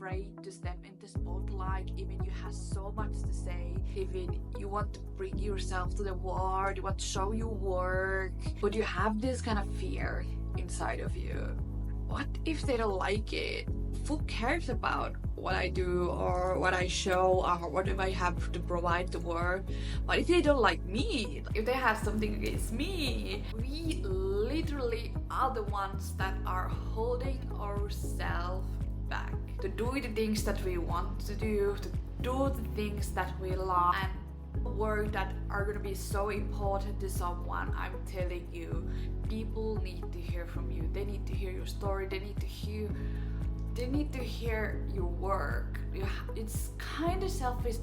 afraid to step in the spotlight, even you have so much to say, even you want to bring yourself to the world, you want to show your work, but you have this kind of fear inside of you. What if they don't like it? Who cares about what I do or what I show or what if I have to provide the world? What if they don't like me? If they have something against me? We literally are the ones that are holding ourselves back to do the things that we want to do the things that we love, and work that are gonna be so important to someone. I'm telling you, people need to hear from you. They need to hear your story. They need to hear your work. It's kind of selfish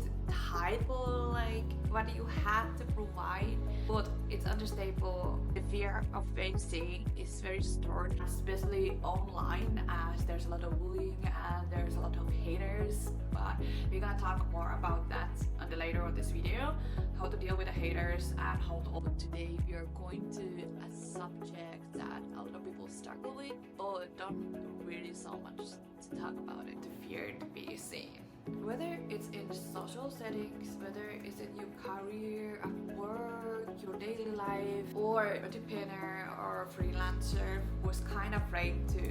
title, like what you have to provide, but it's understandable. The fear of being seen is very strong, especially online, as there's a lot of bullying and there's a lot of haters. But we're gonna talk more about that later on this video, how to deal with the haters and how to open. Today we are going to a subject that a lot of people struggle with, but don't really so much to talk about it. The fear to be seen. Whether it's in social settings, whether it's in your career, at work, your daily life, or entrepreneur or freelancer who's kind of afraid to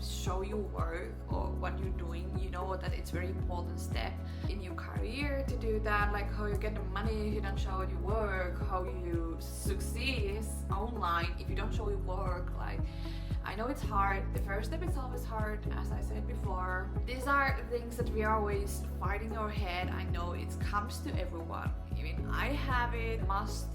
show your work or what you're doing, you know that it's very important step in your career to do that, like how you get the money if you don't show your work, how you succeed online if you don't show your work. Like, I know it's hard. The first step itself is hard, as I said before. These are things that we are always fighting in our head. I know it comes to everyone. Even I have it. Must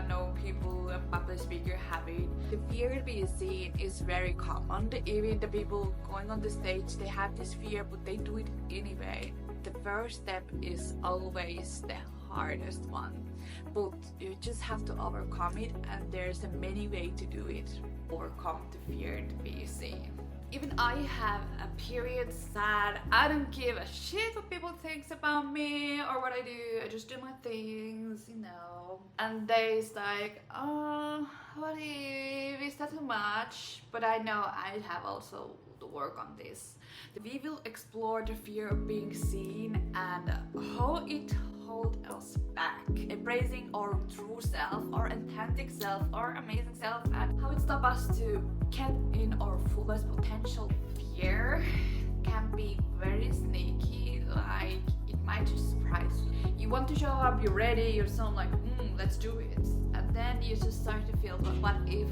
know people, a public speaker have it. The fear to be seen is very common. Even the people going on the stage, they have this fear, but they do it anyway. The first step is always the hardest one, but you just have to overcome it, and there's a many way to do it. Overcome the fear to be seen. Even I have a period that I don't give a shit what people think about me or what I do. I just do my things, you know. And days like, oh, what if, is that too much? But I know I have also to work on this. We will explore the fear of being seen and how it holds us back, embracing our true self, our authentic self, our amazing self, and how it stops us to get in our fullest potential. Fear can be very sneaky, like it might just surprise you. You want to show up, you're ready, you're so like, let's do it, and then you just start to feel, but what if?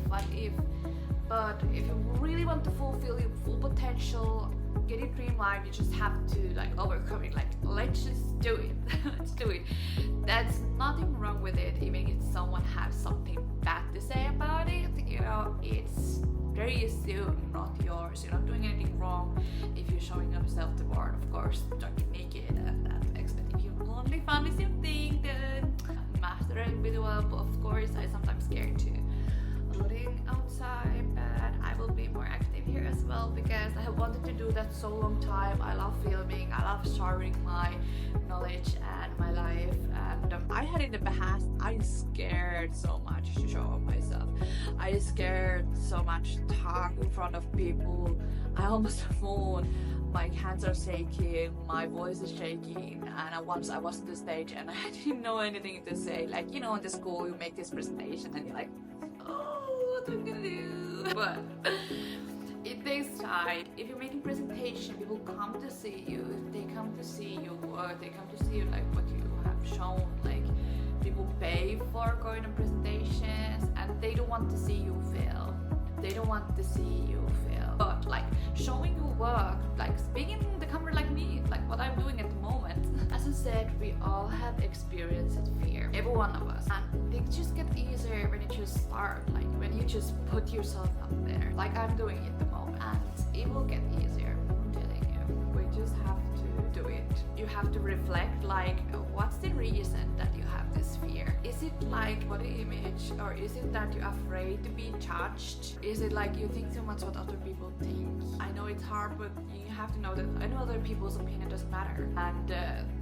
But if you really want to fulfill your full potential, get your dream life, you just have to like overcome it. Like, let's just do it. Let's do it. That's nothing wrong with it. Even if someone has something bad to say about it, you know, it's very assumed, not yours. You're not doing anything wrong if you're showing up self-worth. Of course, don't get naked and that extent. If you only found this thing, then master it really well. But of course, I'm sometimes scared too. Including outside, but I will be more active here as well because I have wanted to do that so long time. I love filming, I love sharing my knowledge and my life, and I had in the past, I scared so much to show up myself. I scared so much to talk in front of people. I almost fall. My hands are shaking, my voice is shaking, and once I was on the stage and I didn't know anything to say. Like, you know, in the school you make this presentation and you're like, what am I gonna do? But it takes time. If you're making presentation, people come to see you. They come to see your work. They come to see you, like what you have shown. Like, people pay for going to presentations, and they don't want to see you fail. They don't want to see you fail. But like showing your work, like speaking in the camera like me, like what I'm doing at the moment. As I said, we all have experienced fear, every one of us, and things just get easier when you just start, like when you just put yourself out there, like I'm doing at the moment, and it will get easier. I'm telling you, we just have to do it. You have to reflect, like, what's the reason that you have this fear? Is it like body image, or is it that you're afraid to be judged? Is it like you think too much what other people think? I know it's hard, but you have to know that I know other people's opinion doesn't matter, and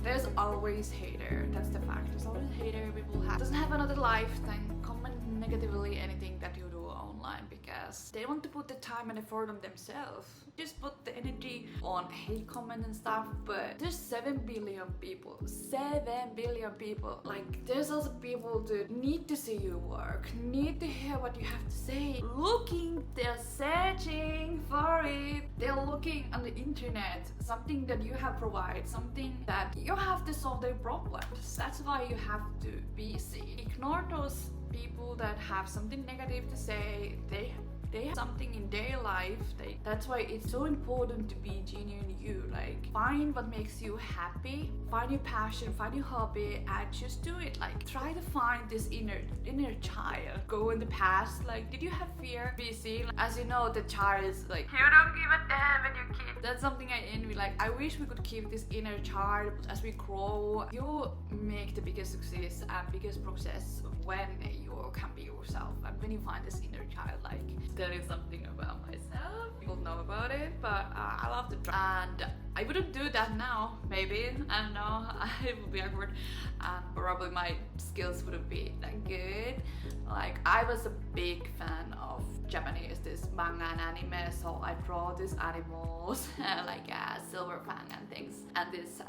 there's always hater. That's the fact. There's always hater. People doesn't have another life than comment negatively anything that you do online because they want to put the time and effort on themselves. just put the energy on hate comments and stuff. But there's 7 billion people. 7 billion people. Like, there's also people that need to see your work, need to hear what you have to say. They're searching for it. They're looking on the internet, something that you have provided, something that you have to solve their problems. That's why you have to be seen. Ignore those people that have something negative to say. They have something in their life. That's why it's so important to be genuine you. Like, find what makes you happy, find your passion, find your hobby, and just do it. Like, try to find this inner child. Go in the past. Like, did you have fear? Be seen. As you know, the child is like, you don't give a damn when you're kid. That's something I envy. Like, I wish we could keep this inner child as we grow. You make the biggest success and biggest process when you can be yourself, and when you find this inner child. Like, that is something about myself. People know about it, but I love to try. And I wouldn't do that now, maybe. I don't know. It would be awkward. And probably my skills wouldn't be that good. Like, I was a big fan of Japanese, this manga and anime, so I draw these animals, like silver fang and things, and these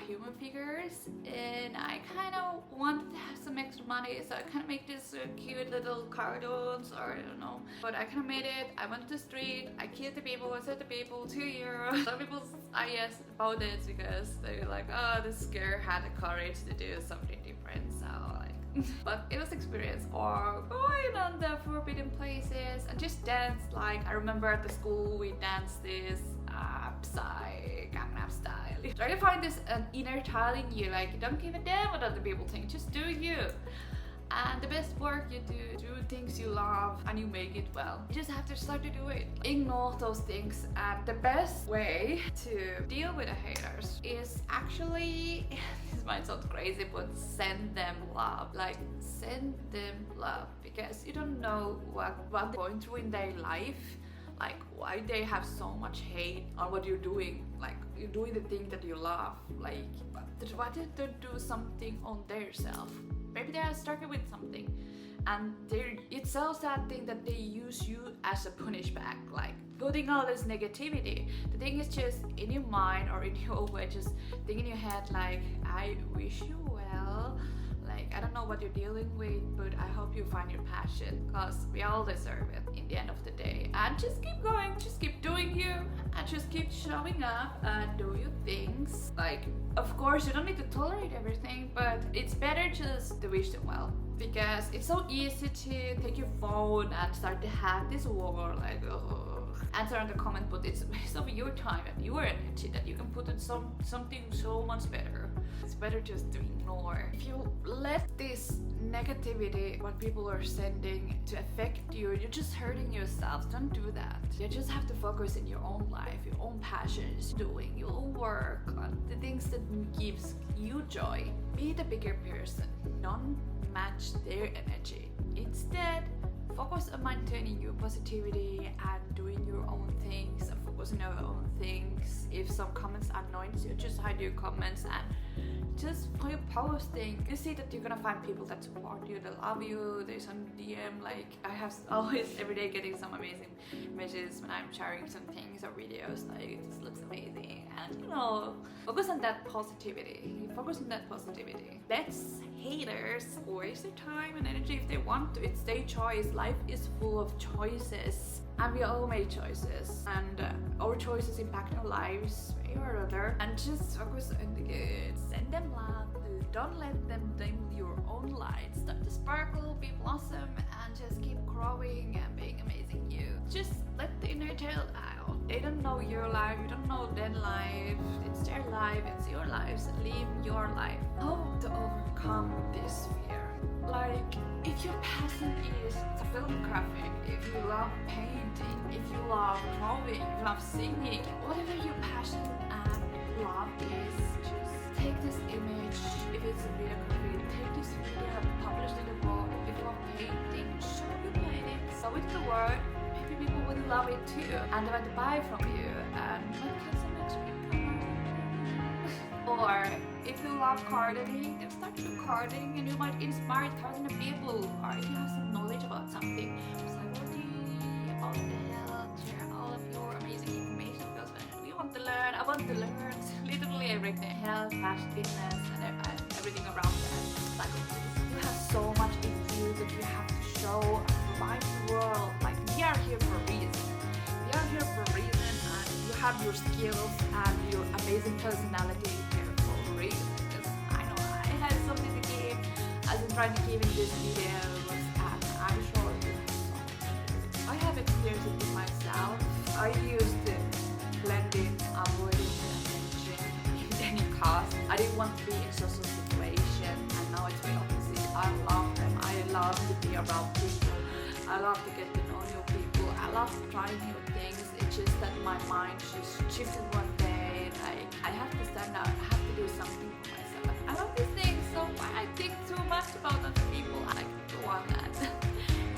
human figures. And I kind of wanted to have some extra money, so I kind of make these cute little cartoons, or I don't know. But I kind of made it. I went to the street, I killed the people, I said the people, €2. Some people I asked about it because they were like, oh, this girl had the courage to do something different, so like. But it was experience. Or going on the forbidden places and just dance. Like, I remember at the school we danced this Psy Gangnam Style. Try to find this inner child in you. Like, you don't give a damn what other people think, just do you. And the best work you do things you love and you make it well. You just have to start to do it. Ignore those things. And the best way to deal with the haters is actually, this might sound crazy, but send them love. Like, send them love, because you don't know what they're going through in their life. Like, why they have so much hate on what you're doing. Like, you're doing the thing that you love. Like, why did they do something on their self? Maybe they are struggling with something, and it's so sad thing that they use you as a punishback, like putting all this negativity. The thing is just in your mind or in your way, just think in your head like, I wish you well. Like, I don't know what you're dealing with, but I hope you find your passion, because we all deserve it in the end of the day. And just keep going, just keep doing you, and just keep showing up and do your things. Like, of course, you don't need to tolerate everything, but it's better just to wish them well. Because it's so easy to take your phone and start to have this war, like, answer on the comment, but it's a waste of your time and your energy that you can put in something so much better. It's better just to ignore. If you let this negativity, what people are sending, to affect you, you're just hurting yourself. Don't do that. You just have to focus in your own life, your own passions, doing your own work, on the things that gives you joy. Be the bigger person. Don't match their energy. Instead, focus on maintaining your positivity and doing your own things, and focus on your own things. If some comments annoy you, just hide your comments and just keep posting. You see that you're gonna find people that support you, that love you. There's some DM, like I have always every day getting some amazing messages when I'm sharing some things or videos. Like, it just looks amazing, and you know, focus on that positivity. Focus on that positivity. Let's haters waste their time and energy if they want to. It's their choice. Life is full of choices, and we all make choices, and our choices impact our lives way or other. And just focus on the good. Send them love. Don't let them dim your own light. Start to sparkle, be blossom, and just keep growing and being amazing you. Just let the inner child out. They don't know your life, you don't know their life. It's their life, it's your life, so live your life. How to overcome this fear? Like, if your passion is photography, if you love painting, if you love drawing, if you love singing, whatever your passion and love is, just take this image. If it's a videography, take this video, publish it in the blog. If you love painting, show your painting, show it to the world. Maybe people would love it too, and they want to buy from you, and might get some extra income. Or if you love gardening, then start to gardening, and you might inspire thousands of people. Or if you have some knowledge about something, just like, what do you about the health, share all of your amazing information want to learn literally everything. Health, fashion, fitness, and everything around that. Like, you have so much in you that you have to show and provide the world. Like, we are here for a reason. We are here for a reason, and you have your skills and your amazing personality here for a reason. Because I know I had something to give. I've been trying to give in this videos, and I'm sure you have so much. I have experienced it with myself. I used to blend in, avoiding the attention at any cost. I didn't want to be in social situation, and now it's the opposite. I love them. I love to be around people. I love to get to know new people. I love to try new things. It's just that my mind just shifted one day. I have to stand out. I have to do something for myself. I love these things, so why I think too much about other people? I don't want that.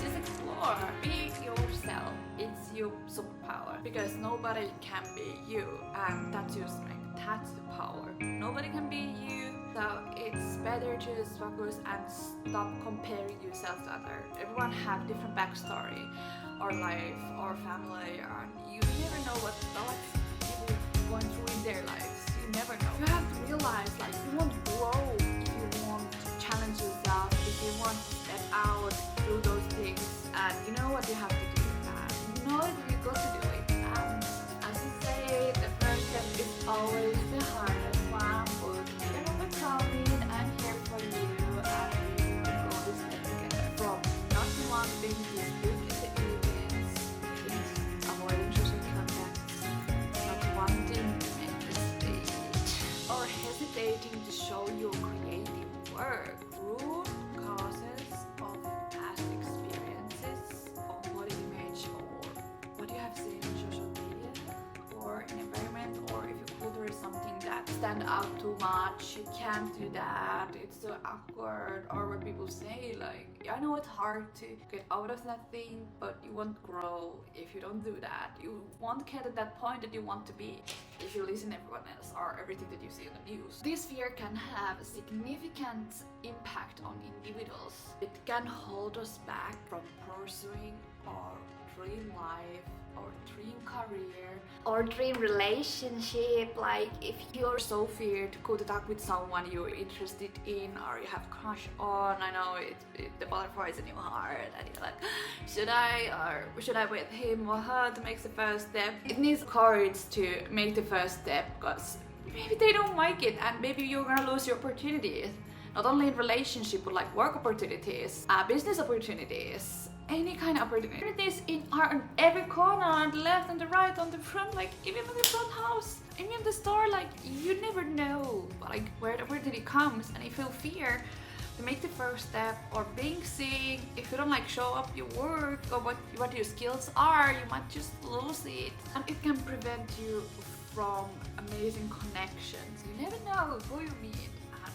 Just explore. Be yourself. It's your superpower. Because nobody can be you. And that's your strength. That's the power. Nobody can be you. So it's better to just focus and stop comparing yourself to others. Everyone have different backstory or life or family, and you never know what thoughts people are going through in their lives. You never know. You have to realize, like, you want to grow, if you want to challenge yourself, if you want to step out, do those things, and you know what you have to do, and you know that you got to do it. And as you say, the first step is always the hardest one, but you know what's coming. I'm here for you, and we will go this step together. From not wanting to speak in the evenings, avoiding social contacts, not wanting to make a stage, or hesitating to show your creative work. Root causes of past experiences, of body image, or what you have seen in social media, or in environment, or if you cultivate something that stand out too much, you can't do that, it's so awkward, or what people say, like, I know it's hard to get out of that thing, but you won't grow if you don't do that. You won't get at that point that you want to be if you listen to everyone else or everything that you see on the news. This fear can have a significant impact on individuals. It can hold us back from pursuing our dream life, or dream career, or dream relationship. Like, if you're so feared to go to talk with someone you're interested in or you have crush on, I know the butterflies in your heart, and you're like, should I with him or her to make the first step? It needs courage to make the first step, because maybe they don't like it, and maybe you're gonna lose your opportunities. Not only in relationship, but like work opportunities, business opportunities, any kind of opportunities are in every corner, on the left, on the right, on the front, like even in the front house, even in the store. Like, you never know, like, where the opportunity comes, and if you fear to make the first step, or being seen, if you don't like show up your work or what your skills are, you might just lose it, and it can prevent you from amazing connections. You never know who you meet and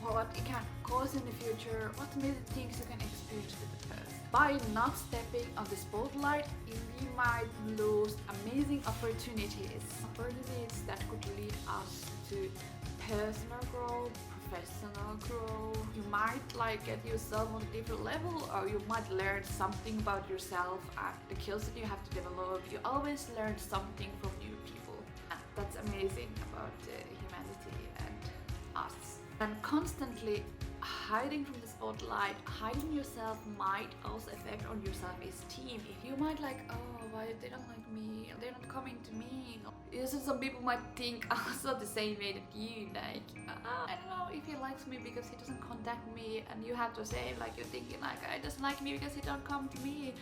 what it can cause in the future, what amazing things you can experience with the person. By not stepping on the spotlight, we might lose amazing opportunities that could lead us to personal growth, professional growth. You might like get yourself on a different level, or you might learn something about yourself and the skills that you have to develop. You always learn something from new people, and that's amazing about humanity and us. And constantly hiding from the spotlight, hiding yourself might also affect on your self-esteem. If you might like, oh, why they don't like me, they're not coming to me. Also, some people might think also the same way that you, like, I don't know if he likes me because he doesn't contact me, and you have to say, like, you're thinking like, he doesn't like me because he don't come to me.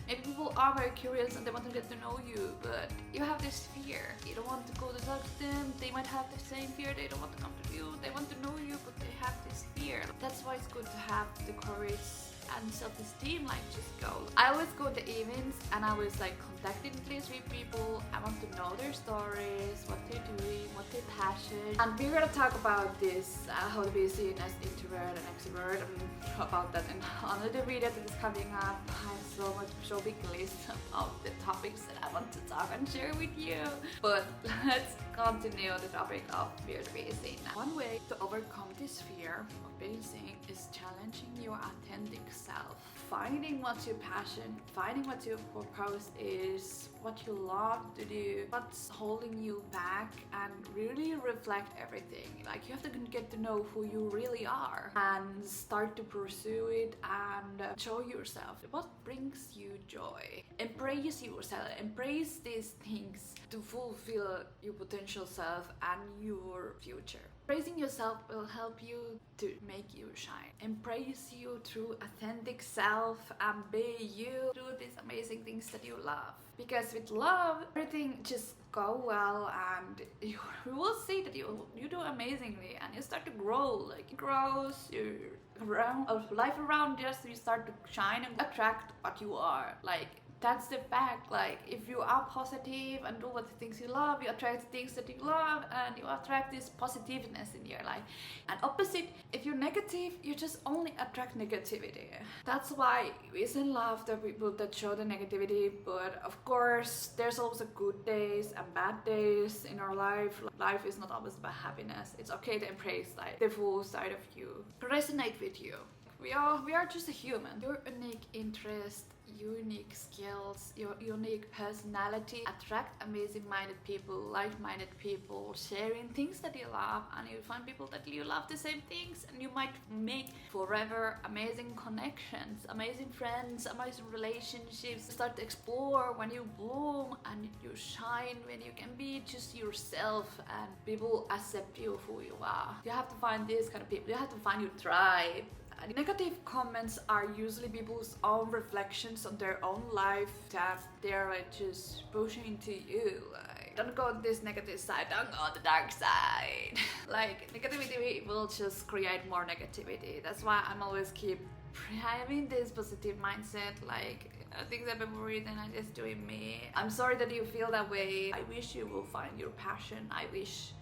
Maybe people are very curious and they want to get to know you, but you have this fear. You don't want to go to talk to them. They might have the same fear. They don't want to come to you. They want to know you, but they have this fear. That's why it's good to have the courage and self-esteem, like, just go. I always go to events and I was like contacting these three people. I want to know their stories, what they're doing, what their passion. And we're gonna talk about this, how to be seen as introvert and extrovert, and about that in another video that is coming up. I'm so big list of the topics that I want to talk and share with you. But let's continue the topic of fear to be seen. One way to overcome this fear of being seen is challenging your authentic self. Finding what's your passion, finding what your purpose is, what you love to do, what's holding you back, and really reflect everything. Like, you have to get to know who you really are and start to pursue it and show yourself what brings you joy. Embrace yourself, embrace these things to fulfill your potential self and your future. Embracing yourself will help you to make you shine. Embrace you through authentic self and be you. Do these amazing things that you love. Because with love, everything just go well, and you will see that you do amazingly, and you start to grow. Like, it grows, life around you, so you start to shine and attract what you are. Like, that's the fact. Like, if you are positive and do what the things you love, you attract things that you love, and you attract this positiveness in your life. And opposite, if you're negative, you just only attract negativity. That's why we still love the people that show the negativity, but of course there's also good days and bad days in our life. Life is not always about happiness. It's okay to embrace like the full side of you, to resonate with you. We are just a human. Your unique interest, unique skills, your unique personality attract amazing-minded people, like-minded people, sharing things that you love, and you find people that you love the same things, and you might make forever amazing connections, amazing friends, amazing relationships. Start to explore when you bloom and you shine, when you can be just yourself and people accept you who you are. You have to find these kind of people. You have to find your tribe. Negative comments are usually people's own reflections on their own life that they're like just pushing into you. Like, don't go on this negative side, don't go on the dark side. Like, negativity will just create more negativity. That's why I'm always keep having this positive mindset. Like, things are memories and I'm just doing me. I'm sorry that you feel that way. I wish you will find your passion. I wish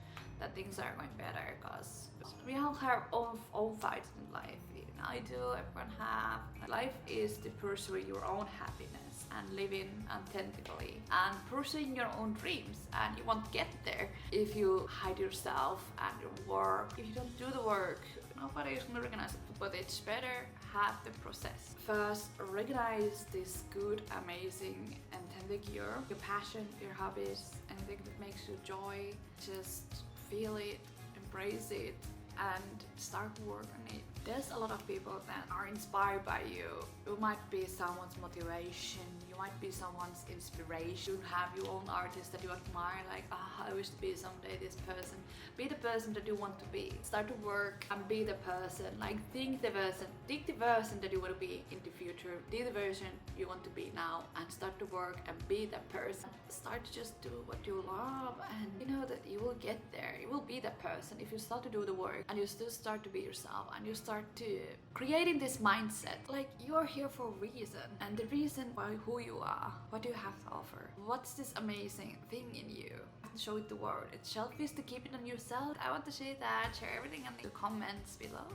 that things are going better, because we all have own fights in life. I do, everyone have. Life is to pursue your own happiness and living authentically and pursuing your own dreams, and you won't get there if you hide yourself and your work. If you don't do the work, nobody is gonna recognize it. But it's better have the process. First, recognize this good, amazing, authentic your passion, your hobbies, anything that makes you joy. Just feel it, embrace it, and start working on it. There's a lot of people that are inspired by you. You might be someone's motivation, you might be someone's inspiration. You have your own artist that you admire, like, I wish to be someday this person. Be the person that you want to be. Start to work and be the person. Like, think the version that you want to be in the future. Be the version you want to be now, and start to work and be that person. Start to just do what you love, and you know that you will get there. You will be that person if you start to do the work and you still start to be yourself, and you start to creating this mindset. Like, you are here for a reason, and the reason why who you are, what you have to offer, what's this amazing thing in you. Show it the world. It's selfish to keep it on yourself. I want to say that. Share everything in the comments below.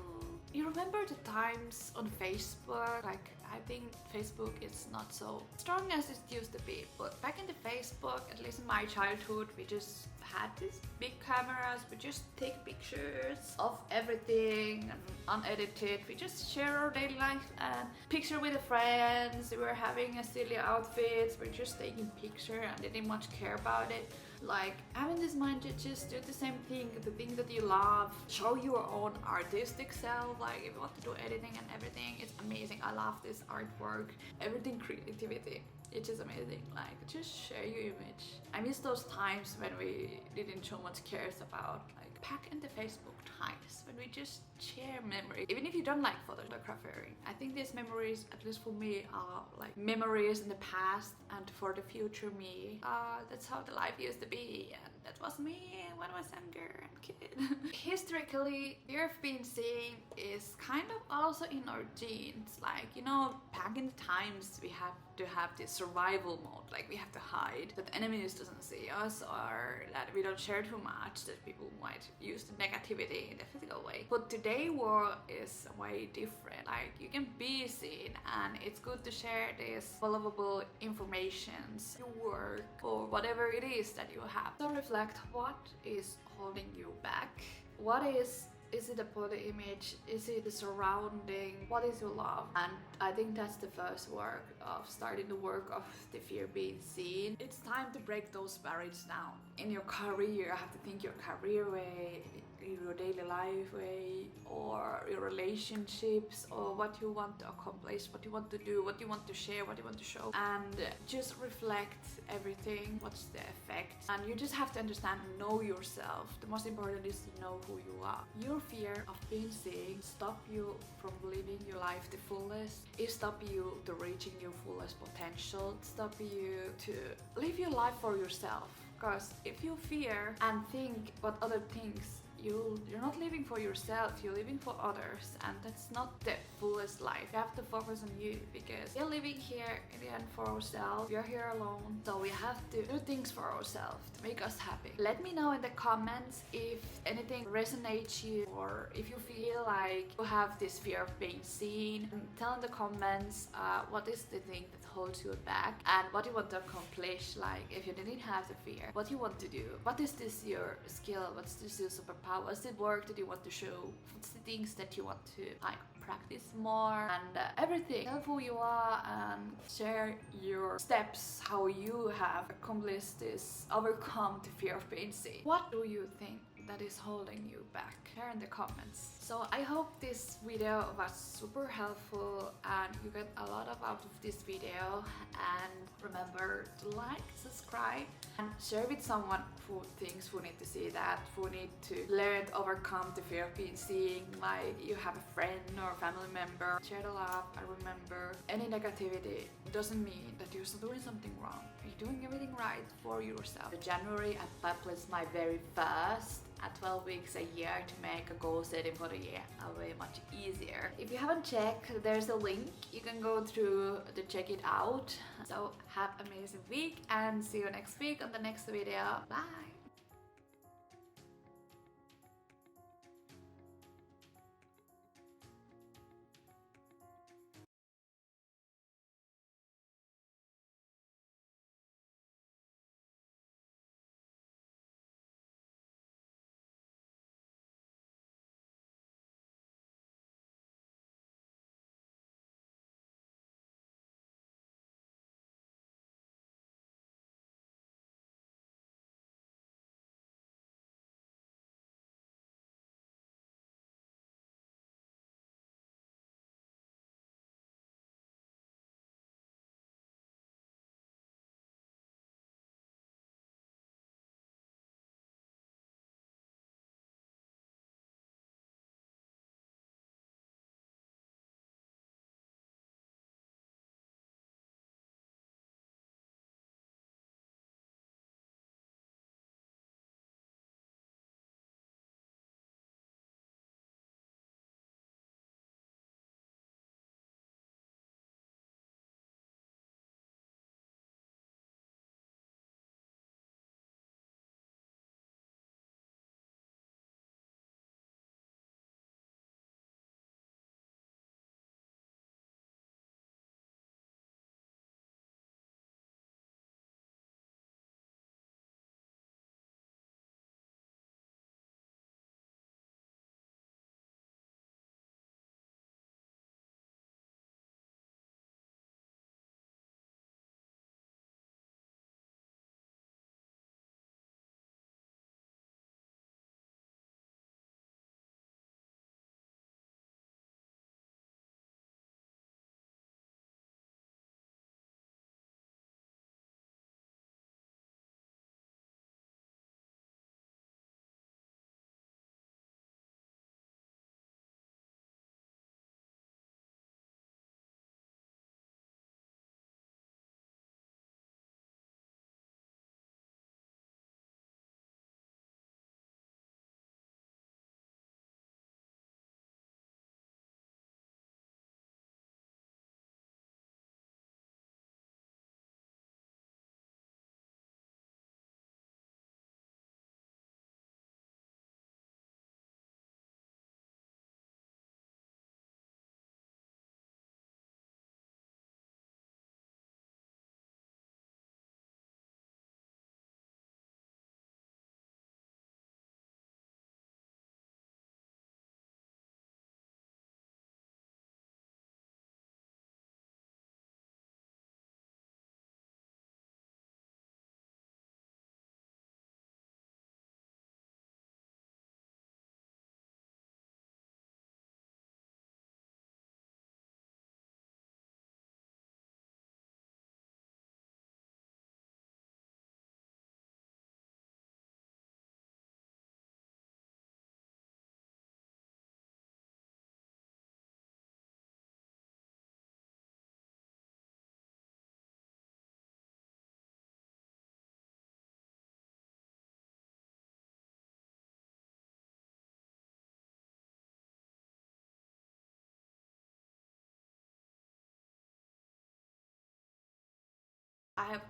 You remember the times on Facebook? Like, I think Facebook is not so strong as it used to be, but back in the Facebook, at least in my childhood, we just had these big cameras. We just take pictures of everything and unedited. We just share our daily life and picture with the friends. We were having a silly outfits. We're just taking picture and didn't much care about it. Like, having this mindset, just do the same thing, the thing that you love. Show your own artistic self. Like, if you want to do editing and everything, it's amazing. I love this artwork, everything, creativity. It's just amazing. Like, just share your image. I miss those times when we didn't show much cares about, like, back in the Facebook times when we just share memories. Even if you don't like photography, I think these memories, at least for me, are like memories in the past, and for the future me, that's how the life used to be, and that was me when I was younger and kid. Historically, fear of being seen is kind of also in our genes. Like, you know, back in the times we have to have this survival mode. like we have to hide, that enemies doesn't see us, or that we don't share too much, that people might use the negativity in the physical way. But today world is way different. Like you can be seen, and it's good to share this valuable informations, your work, or whatever it is that you have. So reflect, what is holding you back? What is it a body image? Is it the surrounding? What is your love? And I think that's the first work of starting the work of the fear being seen. It's time to break those barriers down. In your career, you have to think your career way, your daily life way, or your relationships, or what you want to accomplish, what you want to do, what you want to share, what you want to show, and just reflect everything. What's the effect? And you just have to understand, know yourself. The most important is to know who you are. Your fear of being seen stop you from living your life the fullest. It stop you to reaching your fullest potential. It stop you to live your life for yourself. Because if you fear and think about other things, you're not living for yourself, you're living for others, and that's not the fullest life. You have to focus on you, because we're living here in the end for ourselves. We're here alone, so we have to do things for ourselves to make us happy. Let me know in the comments if anything resonates you, or if you feel like you have this fear of being seen. Tell in the comments what is the thing that holds you back, and what you want to accomplish. Like if you didn't have the fear, what you want to do, what is this your skill, what's this your superpower, what's the work that you want to show, what's the things that you want to like practice more, and everything. Tell who you are and share your steps, how you have accomplished this, overcome the fear of being seen. What do you think that is holding you back? Share in the comments. So I hope this video was super helpful and you get a lot out of this video, and remember to like, subscribe, and share with someone who thinks who need to see that, who need to learn to overcome the fear of being seen. Like you have a friend or a family member, share the love, and remember, any negativity doesn't mean that you're doing something wrong. You're doing everything right for yourself. In January, I published my very first 12 weeks a year to make a goal setting for the year way much easier. If you haven't checked, there's a link. You can go through to check it out. So have an amazing week, and see you next week on the next video. Bye! I have